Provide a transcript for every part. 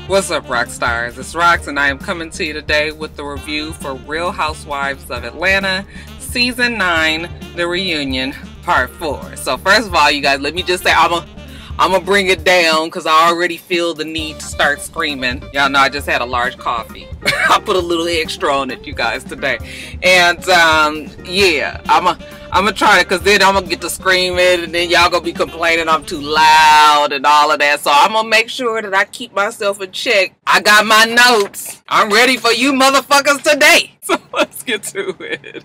What's up, Roxstars? It's Rox, and I am coming to you today with the review for Real Housewives of Atlanta, Season 9, The Reunion, Part 4. So first of all, you guys, let me just say I'm gonna bring it down because I already feel the need to start screaming. Y'all know I just had a large coffee. I put a little extra on it, you guys, today. And yeah, I'm gonna try it, because then I'm gonna get to screaming and then y'all gonna be complaining I'm too loud and all of that. So I'm gonna make sure that I keep myself in check. I got my notes. I'm ready for you motherfuckers today. So let's get to it.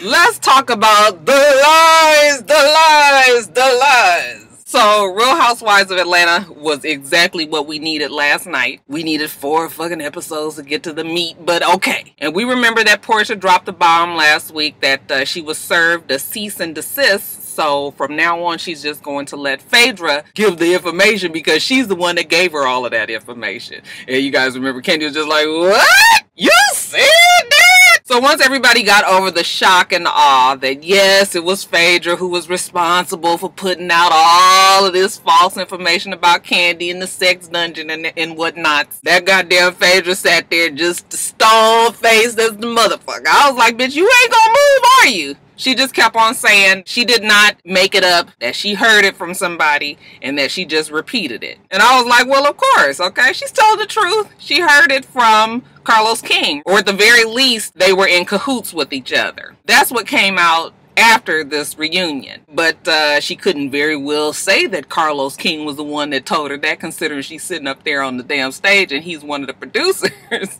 Let's talk about the lies, the lies, the lies. So, Real Housewives of Atlanta was exactly what we needed last night. We needed 4 fucking episodes to get to the meat, but okay. And we remember that Portia dropped the bomb last week that she was served a cease and desist. So, from now on, she's just going to let Phaedra give the information because she's the one that gave her all of that information. And you guys remember Candy was just like, what? You said that? So once everybody got over the shock and awe that yes, it was Phaedra who was responsible for putting out all of this false information about Candy in the sex dungeon and whatnot, that goddamn Phaedra sat there just stone-faced as the motherfucker. I was like, bitch, you ain't gonna move, are you? She just kept on saying she did not make it up, that she heard it from somebody, and that she just repeated it. And I was like, well, of course, okay? She's told the truth. She heard it from Carlos King, or at the very least, they were in cahoots with each other. That's what came out after this reunion. But she couldn't very well say that Carlos King was the one that told her that, considering she's sitting up there on the damn stage and he's one of the producers.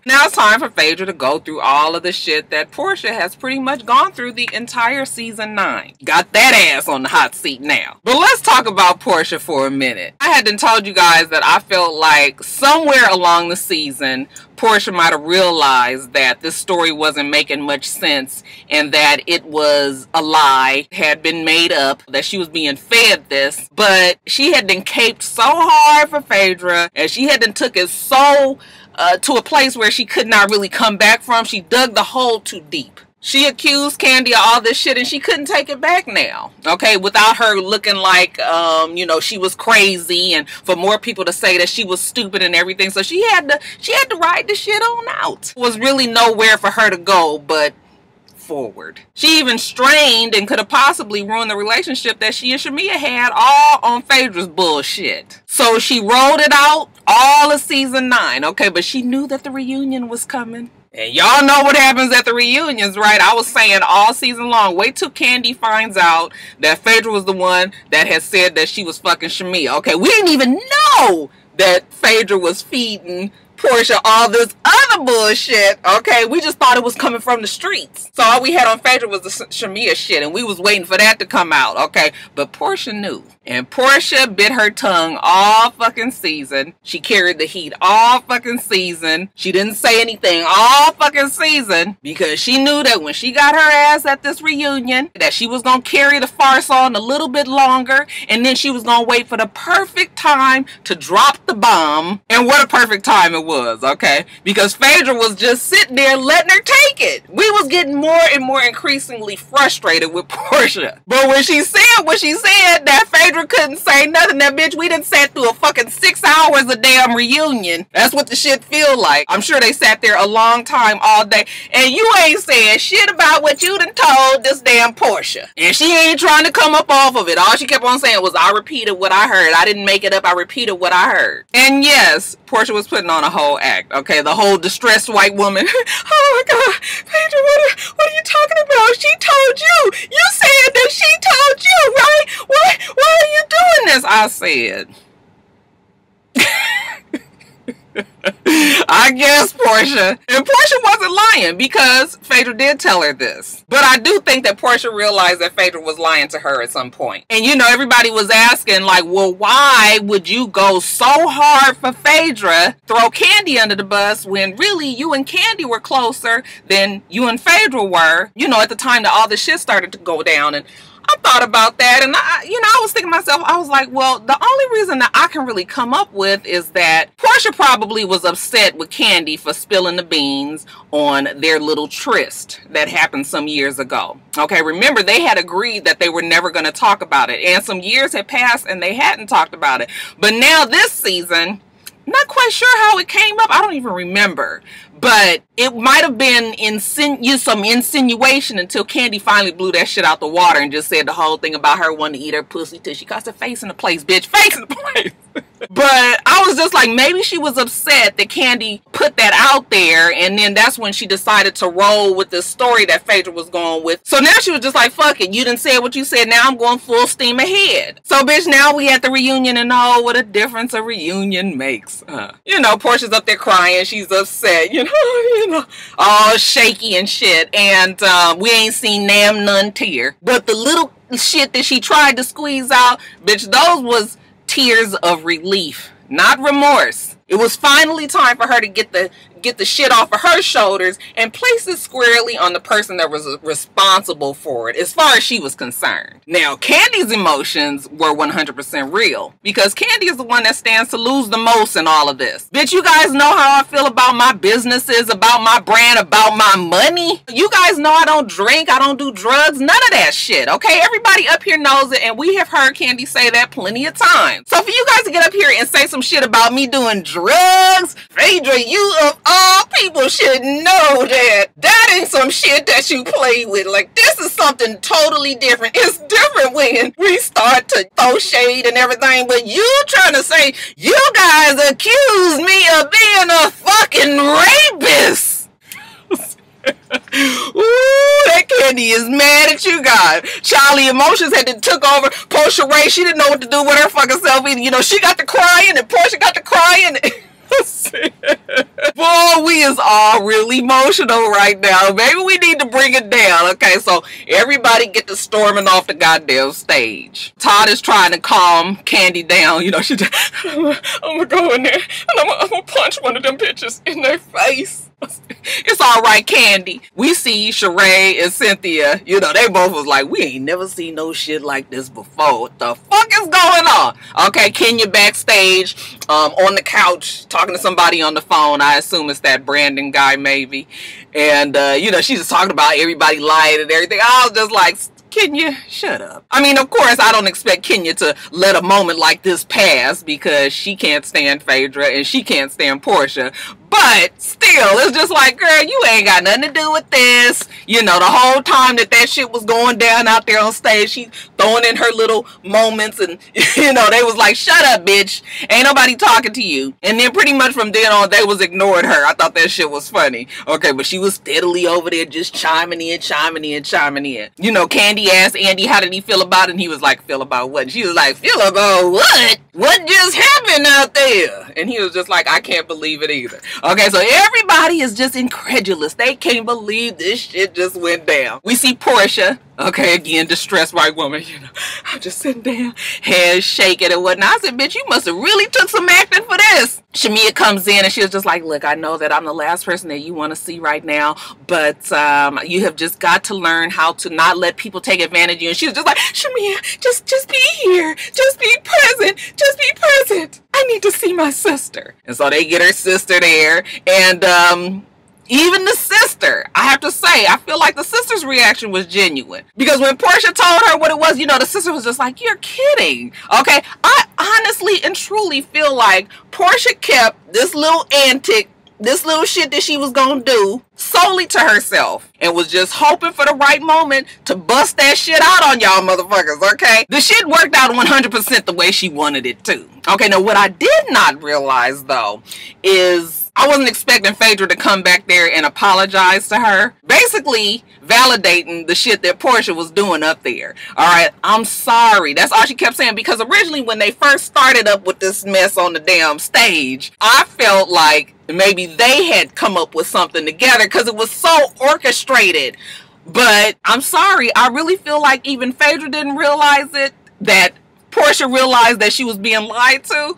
Now it's time for Phaedra to go through all of the shit that Portia has pretty much gone through the entire Season 9. Got that ass on the hot seat now. But let's talk about Portia for a minute. I had told you guys that I felt like somewhere along the season, Portia might have realized that this story wasn't making much sense and that it was a lie, had been made up, that she was being fed this, but she had been caped so hard for Phaedra and she had took it so to a place where she could not really come back from. She dug the hole too deep. She accused Candy of all this shit and she couldn't take it back now, okay, without her looking like, you know, she was crazy and for more people to say that she was stupid and everything. So she had to ride the shit on out. There was really nowhere for her to go but forward. She even strained and could have possibly ruined the relationship that she and Shamia had, all on Phaedra's bullshit. So she rolled it out all of Season 9, okay, but she knew that the reunion was coming. And y'all know what happens at the reunions, right? I was saying all season long, wait till Candy finds out that Phaedra was the one that had said that she was fucking Shamia. Okay, we didn't even know that Phaedra was feeding Portia all this other bullshit, okay? We just thought it was coming from the streets. So all we had on Phaedra was the Shamia shit, and we was waiting for that to come out, okay? But Portia knew. And Portia bit her tongue all fucking season. She carried the heat all fucking season. She didn't say anything all fucking season because she knew that when she got her ass at this reunion, that she was gonna carry the farce on a little bit longer, and then she was gonna wait for the perfect time to drop the bomb. And what a perfect time it was, okay? Because Phaedra was just sitting there letting her take it. We was getting more and more increasingly frustrated with Portia. But when she said what she said, that Phaedra couldn't say nothing. That bitch, we done sat through a fucking 6 hours of damn reunion. That's what the shit feel like. I'm sure they sat there a long time all day. And you ain't saying shit about what you done told this damn Portia. And she ain't trying to come up off of it. All she kept on saying was, I repeated what I heard. I didn't make it up. I repeated what I heard. And yes, Portia was putting on a whole act. Okay, the whole distressed white woman. Oh my God, Phaedra, what are you talking about? She told you. You said that she told you, right? Why are you doing this? I said. I guess Portia. And Portia wasn't lying because Phaedra did tell her this. But I do think that Portia realized that Phaedra was lying to her at some point. And you know, everybody was asking like, well, why would you go so hard for Phaedra, throw Candy under the bus, when really you and Candy were closer than you and Phaedra were, you know, at the time that all this shit started to go down. And I thought about that, and I was thinking to myself, I was like, well, the only reason that I can really come up with is that Portia probably was upset with Candy for spilling the beans on their little tryst that happened some years ago. Okay, remember, they had agreed that they were never going to talk about it, and some years had passed and they hadn't talked about it. But now this season, not quite sure how it came up. I don't even remember. But it might have been some insinuation until Candy finally blew that shit out the water and just said the whole thing about her wanting to eat her pussy till she got her face in the place, bitch. Face in the place. But I was just like, maybe she was upset that Candy put that out there, and then that's when she decided to roll with the story that Phaedra was going with. So now she was just like, fuck it, you done said what you said, now I'm going full steam ahead. So bitch, now we at the reunion, and oh, what a difference a reunion makes. You know, Portia's up there crying, she's upset, you know, all shaky and shit, and we ain't seen none tear. But the little shit that she tried to squeeze out, bitch, those was tears of relief, not remorse. It was finally time for her to get the shit off of her shoulders and place it squarely on the person that was responsible for it, as far as she was concerned. Now, Candy's emotions were 100% real, because Candy is the one that stands to lose the most in all of this. Bitch, you guys know how I feel about my businesses, about my brand, about my money. You guys know I don't drink, I don't do drugs, none of that shit, okay? Everybody up here knows it, and we have heard Candy say that plenty of times. So for you guys to get up here and say some shit about me doing drugs, Phaedra, you of all people should know that that ain't some shit that you play with. Like, this is something totally different. It's different when we start to throw shade and everything, but you trying to say you guys accuse me of being a fucking rapist. Ooh, that Candy is mad at you guys. Charlie emotions had to took over. Portia Ray, she didn't know what to do with her fucking self either. You know, she got to crying and Portia got to crying. Boy, we is all real emotional right now. Maybe we need to bring it down. Okay, so everybody get to storming off the goddamn stage. Todd is trying to calm Candy down. You know, she just, I'm gonna go in there and I'm gonna punch one of them bitches in their face. It's all right, Candy. We see Sheree and Cynthia, you know, they both was like, we ain't never seen no shit like this before. What the fuck is going on? Okay, Kenya backstage, on the couch, talking to somebody on the phone. I assume it's that Brandon guy, maybe. And, you know, she's just talking about everybody lying and everything. I was just like, Kenya, shut up. I mean, of course, I don't expect Kenya to let a moment like this pass, because she can't stand Phaedra and she can't stand Portia. But still, it's just like, girl, you ain't got nothing to do with this. You know, the whole time that shit was going down out there on stage, she throwing in her little moments, and, you know, they was like, shut up, bitch. Ain't nobody talking to you. And then pretty much from then on, they was ignoring her. I thought that shit was funny. Okay, but she was steadily over there just chiming in, chiming in, chiming in. You know, Candy asked Andy, how did he feel about it? And he was like, feel about what? And she was like, feel about what? What just happened out there? And he was just like, I can't believe it either. Okay, so everybody is just incredulous. They can't believe this shit just went down. We see Portia, okay, again, distressed white woman, you know, I'm just sitting there, hands shaking and whatnot. I said, bitch, you must have really took some acting for this. Shamia comes in and she was just like, look, I know that I'm the last person that you want to see right now, but you have just got to learn how to not let people take advantage of you. And she was just like, Shamia, just be here. Just be present. Just be present. I need to see my sister. And so they get her sister there, and even the sister, I have to say, I feel like the sister's reaction was genuine. Because when Portia told her what it was, you know, the sister was just like, you're kidding. Okay, I honestly and truly feel like Portia kept this little antic, this little shit that she was gonna do solely to herself, and was just hoping for the right moment to bust that shit out on y'all motherfuckers, okay? The shit worked out 100% the way she wanted it to. Okay, now what I did not realize, though, is I wasn't expecting Phaedra to come back there and apologize to her, basically validating the shit that Portia was doing up there. Alright, I'm sorry. That's all she kept saying, because originally when they first started up with this mess on the damn stage, I felt like maybe they had come up with something together, because it was so orchestrated. But I'm sorry, I really feel like even Phaedra didn't realize it, that Portia realized that she was being lied to.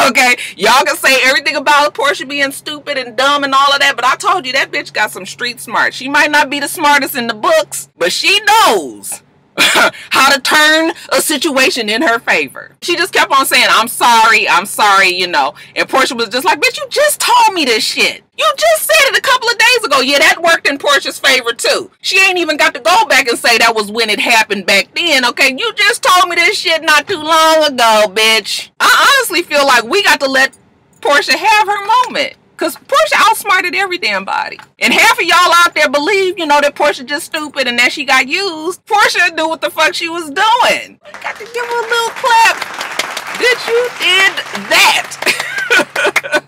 Okay, y'all can say everything about Portia being stupid and dumb and all of that, but I told you that bitch got some street smart. She might not be the smartest in the books, but she knows how to turn a situation in her favor. She just kept on saying, I'm sorry, you know. And Portia was just like, bitch, you just told me this shit. You just said it a couple of days ago. Yeah, that worked in Portia's favor too. She ain't even got to go back and say that was when it happened back then, okay? You just told me this shit not too long ago, bitch. I honestly feel like we got to let Portia have her moment. Because Portia outsmarted every damn body. And half of y'all out there believe, you know, that Portia just stupid and that she got used. Portia knew what the fuck she was doing. Got to give her a little clap. That you did that.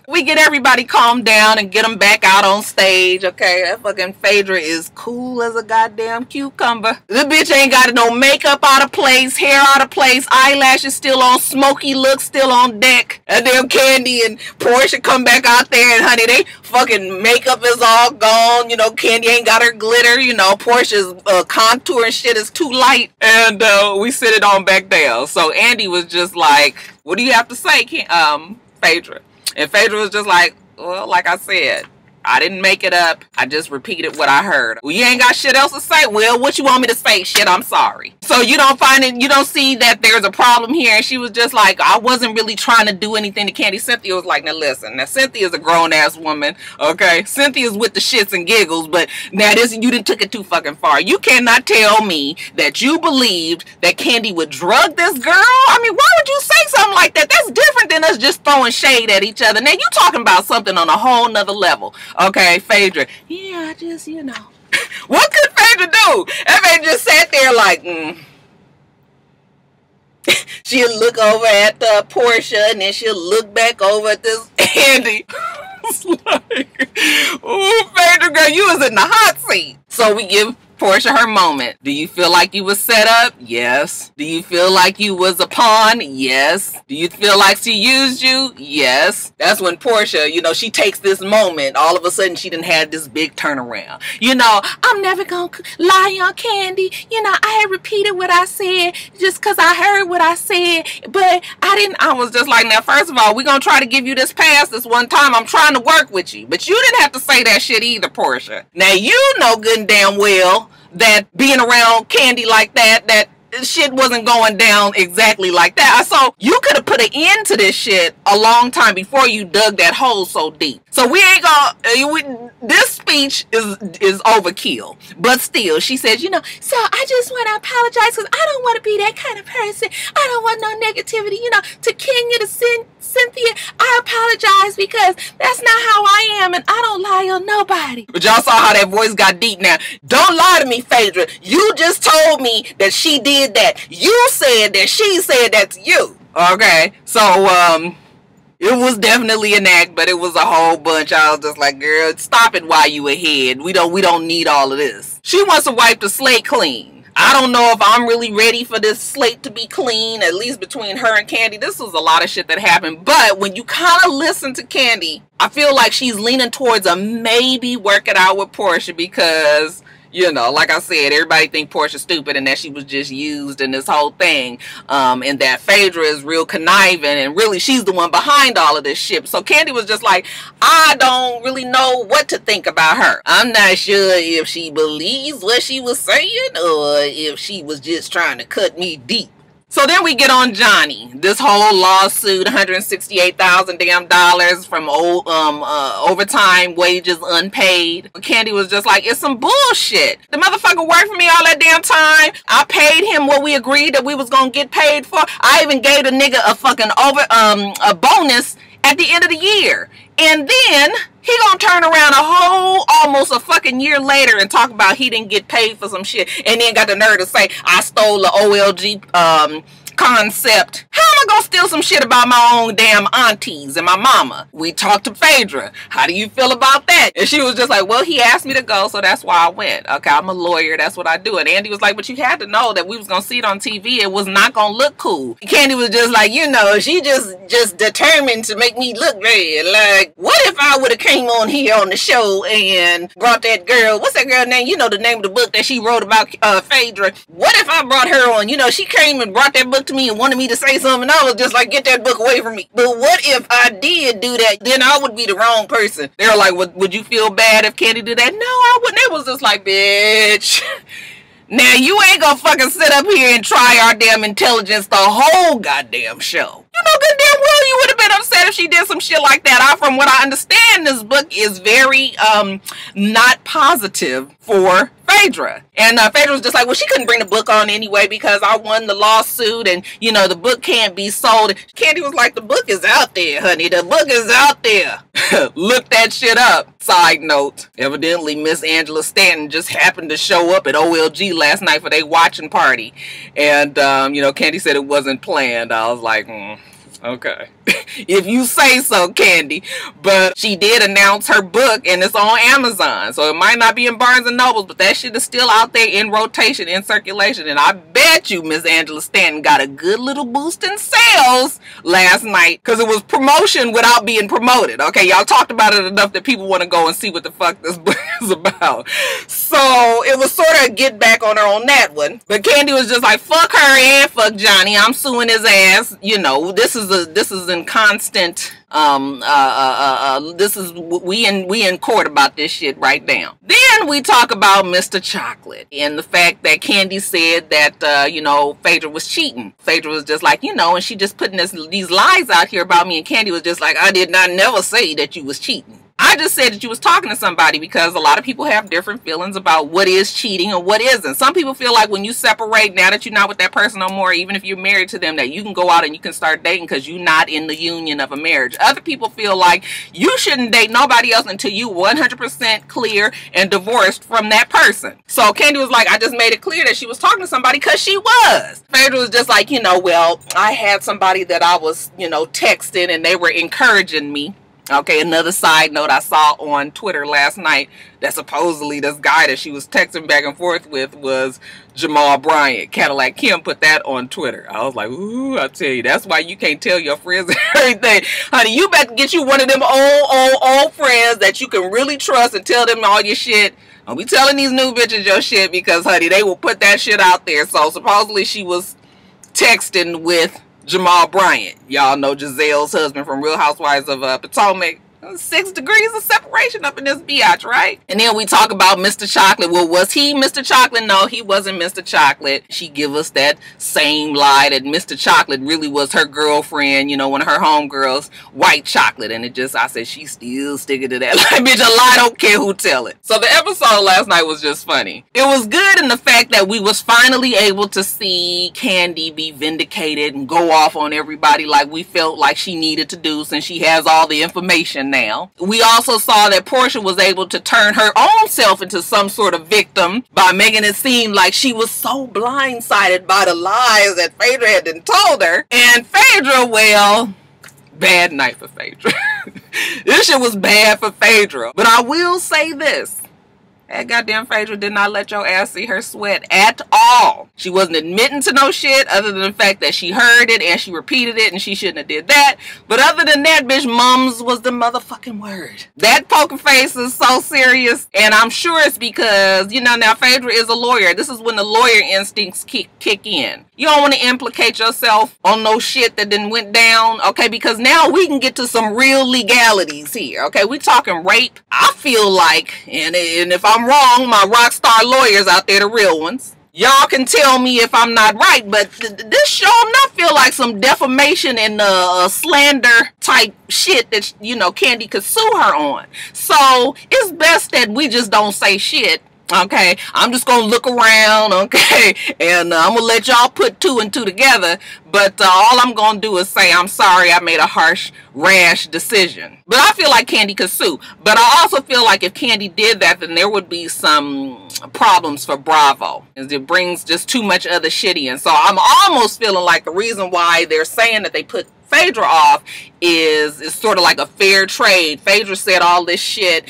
We get everybody calmed down and get them back out on stage, okay? That fucking Phaedra is cool as a goddamn cucumber. This bitch ain't got no makeup out of place, hair out of place, eyelashes still on, smoky look still on deck. And then Candy and Portia come back out there and honey, they fucking makeup is all gone. You know, Candy ain't got her glitter. You know, Portia's contour and shit is too light. And we sit it on back down. So Andy was just like, what do you have to say, Phaedra? And Phaedra was just like, well, like I said, I didn't make it up. I just repeated what I heard. Well, you ain't got shit else to say. Well, what you want me to say? Shit, I'm sorry. So you don't find it, you don't see that there's a problem here. And she was just like, I wasn't really trying to do anything to Candy. Cynthia was like, now listen, now Cynthia's a grown-ass woman, okay? Cynthia's with the shits and giggles, but now this, you done took it too fucking far. You cannot tell me that you believed that Candy would drug this girl. I mean, why would you say something like that? That's different than us just throwing shade at each other. Now you talking about something on a whole nother level. Okay, Phaedra. Yeah, I just, you know. What could Phaedra do? That Phaedra just sat there like, She'll look over at Portia and then she'll look back over at this Andy. It's like, ooh, Phaedra girl, you was in the hot seat. So we give Portia her moment. Do you feel like you was set up? Yes. Do you feel like you was a pawn? Yes. Do you feel like she used you? Yes. That's when Portia, you know, she takes this moment. All of a sudden, she done had this big turnaround. You know, I'm never gonna lie on Candy. You know, I had repeated what I said just because I heard what I said, but I didn't. I was just like, now, first of all, we're gonna try to give you this pass this one time. I'm trying to work with you, but you didn't have to say that shit either, Portia. Now, you know good and damn well that being around Candy like that shit wasn't going down exactly like that. So you could have put an end to this shit a long time before you dug that hole so deep. So we ain't gonna, this speech is overkill. But still, she says, you know, so I just want to apologize because I don't want to be that kind of person. I don't want no negativity, you know, to Kenya, to Cynthia. I apologize because that's not how I am and I don't lie on nobody. But y'all saw how that voice got deep now. Don't lie to me, Phaedra. You just told me that she did that. You said that she said that to you. Okay, so it was definitely an act, but it was a whole bunch. I was just like, girl, stop it while you ahead. We don't need all of this. She wants to wipe the slate clean. I don't know if I'm really ready for this slate to be clean, at least between her and Candy. This was a lot of shit that happened. But when you kind of listen to Candy, I feel like she's leaning towards a maybe work it out with Portia because, you know, like I said, everybody think Portia's stupid and that she was just used in this whole thing. And that Phaedra is real conniving and really she's the one behind all of this shit. So Candy was just like, I don't really know what to think about her. I'm not sure if she believes what she was saying or if she was just trying to cut me deep. So then we get on Johnny. This whole lawsuit, $168,000 damn dollars from old overtime wages unpaid. Candy was just like, it's some bullshit. The motherfucker worked for me all that damn time. I paid him what we agreed that we was gonna get paid for. I even gave the nigga a fucking a bonus at the end of the year. And then he gonna turn around almost a fucking year later and talk about he didn't get paid for some shit and then got the nerve to say I stole the OLG concept. How am I gonna steal some shit about my own damn aunties and my mama? We talked to Phaedra. How do you feel about that? And she was just like, well, he asked me to go, so that's why I went. Okay, I'm a lawyer. That's what I do. And Andy was like, but you had to know that we was gonna see it on TV. It was not gonna look cool. Candy was just like, you know, she just determined to make me look bad. Like, what if I would have came on here on the show and brought that girl, what's that girl name? You know the name of the book that she wrote about Phaedra. What if I brought her on? You know, she came and brought that book to me and wanted me to say something. I was just like, get that book away from me. But what if I did do that? Then I would be the wrong person. They were like, would you feel bad if Candy did that? No, I wouldn't. It was just like, bitch. Now you ain't gonna fucking sit up here and try our damn intelligence the whole goddamn show. You know good damn well you would have been upset if she did some shit like that. From what I understand, this book is very not positive for Phaedra. And Phaedra was just like, well, she couldn't bring the book on anyway because I won the lawsuit and, you know, the book can't be sold. Candy was like, the book is out there, honey. The book is out there. Look that shit up. Side note, evidently Miss Angela Stanton just happened to show up at OLG last night for their watching party. And, you know, Candy said it wasn't planned. I was like, okay. If you say so, Candy. But she did announce her book and it's on Amazon. So it might not be in Barnes & Nobles, but that shit is still out there in rotation, in circulation. And I bet you Miss Angela Stanton got a good little boost in sales last night because it was promotion without being promoted. Okay, y'all talked about it enough that people want to go and see what the fuck this book is about. So it was sort of a get back on her on that one. But Candy was just like, fuck her and fuck Johnny. I'm suing his ass. You know, this is in constant this is we in court about this shit right now. Then we talk about Mr. Chocolate and the fact that Candy said that you know, Phaedra was cheating. Phaedra was just like, you know, and she just putting these lies out here about me, and Candy was just like, I did not never say that you was cheating. I just said that you was talking to somebody because a lot of people have different feelings about what is cheating and what isn't. Some people feel like when you separate, now that you're not with that person no more, even if you're married to them, that you can go out and you can start dating because you're not in the union of a marriage. Other people feel like you shouldn't date nobody else until you 100% clear and divorced from that person. So Candy was like, I just made it clear that she was talking to somebody because she was. Phaedra was just like, you know, well, I had somebody that I was, you know, texting and they were encouraging me. Okay, another side note I saw on Twitter last night that supposedly this guy that she was texting back and forth with was Jamal Bryant. Cadillac Kim put that on Twitter. I was like, ooh, I tell you, that's why you can't tell your friends everything. Honey, you better get you one of them old friends that you can really trust and tell them all your shit. Don't be telling these new bitches your shit because, honey, they will put that shit out there. So supposedly she was texting with Jamal Bryant. Y'all know Giselle's husband from Real Housewives of Potomac. 6 degrees of separation up in this biatch, right? And then we talk about Mr. Chocolate. Well, was he Mr. Chocolate? No, he wasn't Mr. Chocolate. She give us that same lie that Mr. Chocolate really was her girlfriend, you know, one of her homegirls, White Chocolate. And it just, I said, she's still sticking to that. Like, bitch, a lie, don't care who tell it. So the episode last night was just funny. It was good in the fact that we was finally able to see Candy be vindicated and go off on everybody like we felt like she needed to do since she has all the information now. We also saw that Portia was able to turn her own self into some sort of victim by making it seem like she was so blindsided by the lies that Phaedra had been told her. And Phaedra, well, bad night for Phaedra. This shit was bad for Phaedra. But I will say this. That goddamn Phaedra did not let your ass see her sweat at all. She wasn't admitting to no shit other than the fact that she heard it and she repeated it and she shouldn't have did that. But other than that, bitch, mums was the motherfucking word. That poker face is so serious, and I'm sure it's because, you know, now Phaedra is a lawyer. This is when the lawyer instincts kick in. You don't want to implicate yourself on no shit that didn't went down, okay? Because now we can get to some real legalities here, okay? We talking rape. I feel like, and if I'm wrong, my Rockstar lawyers out there, the real ones, y'all can tell me if I'm not right, but this show not feel like some defamation and slander type shit that, you know, Candy could sue her on. So it's best that we just don't say shit. Okay, I'm just gonna look around, okay, and I'm gonna let y'all put 2 and 2 together, but all I'm gonna do is say I'm sorry I made a harsh, rash decision. But I feel like Candy could sue. But I also feel like if Candy did that, then there would be some problems for Bravo, as it brings just too much other shit in. So I'm almost feeling like the reason why they're saying that they put Phaedra off is sort of like a fair trade. Phaedra said all this shit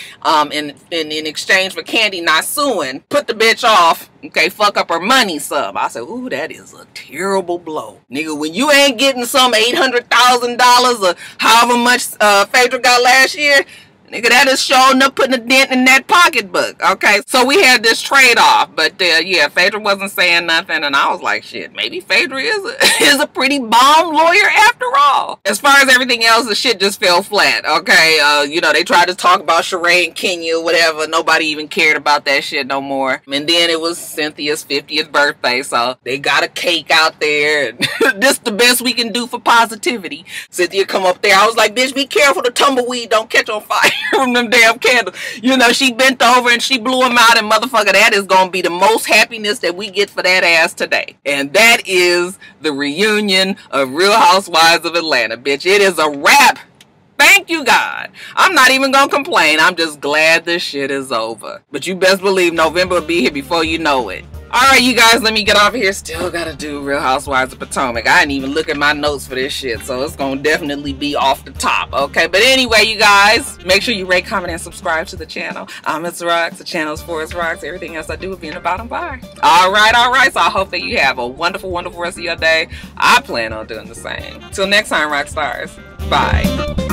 in exchange for Candy not suing. Put the bitch off, okay, fuck up her money some. I said, ooh, that is a terrible blow. Nigga, when you ain't getting some $800,000 or however much Phaedra got last year, Nigga, that is showing up putting a dent in that pocketbook. Okay, so we had this trade-off, but yeah, Phaedra wasn't saying nothing, and I was like, shit, maybe Phaedra is a pretty bomb lawyer after all. As far as everything else, the shit just fell flat. Okay, you know, they tried to talk about Sheree and Kenya, whatever. Nobody even cared about that shit no more. And then it was Cynthia's 50th birthday, so they got a cake out there. This the best we can do for positivity. Cynthia come up there. I was like, bitch, be careful, the tumbleweed don't catch on fire from them damn candles. You know, she bent over and she blew them out, and motherfucker, that is gonna be the most happiness that we get for that ass today. And that is the reunion of Real Housewives of Atlanta, bitch. It is a wrap. Thank you, God. I'm not even gonna complain. I'm just glad this shit is over. But you best believe November will be here before you know it. Alright, you guys, let me get off here. Still gotta do Real Housewives of Potomac. I didn't even look at my notes for this shit, so it's gonna definitely be off the top, okay? But anyway, you guys, make sure you rate, comment, and subscribe to the channel. I'm itsrox. The channel's for itsrox. Everything else I do will be in the bottom bar. Alright. So I hope that you have a wonderful, wonderful rest of your day. I plan on doing the same. Till next time, Roxstars. Bye.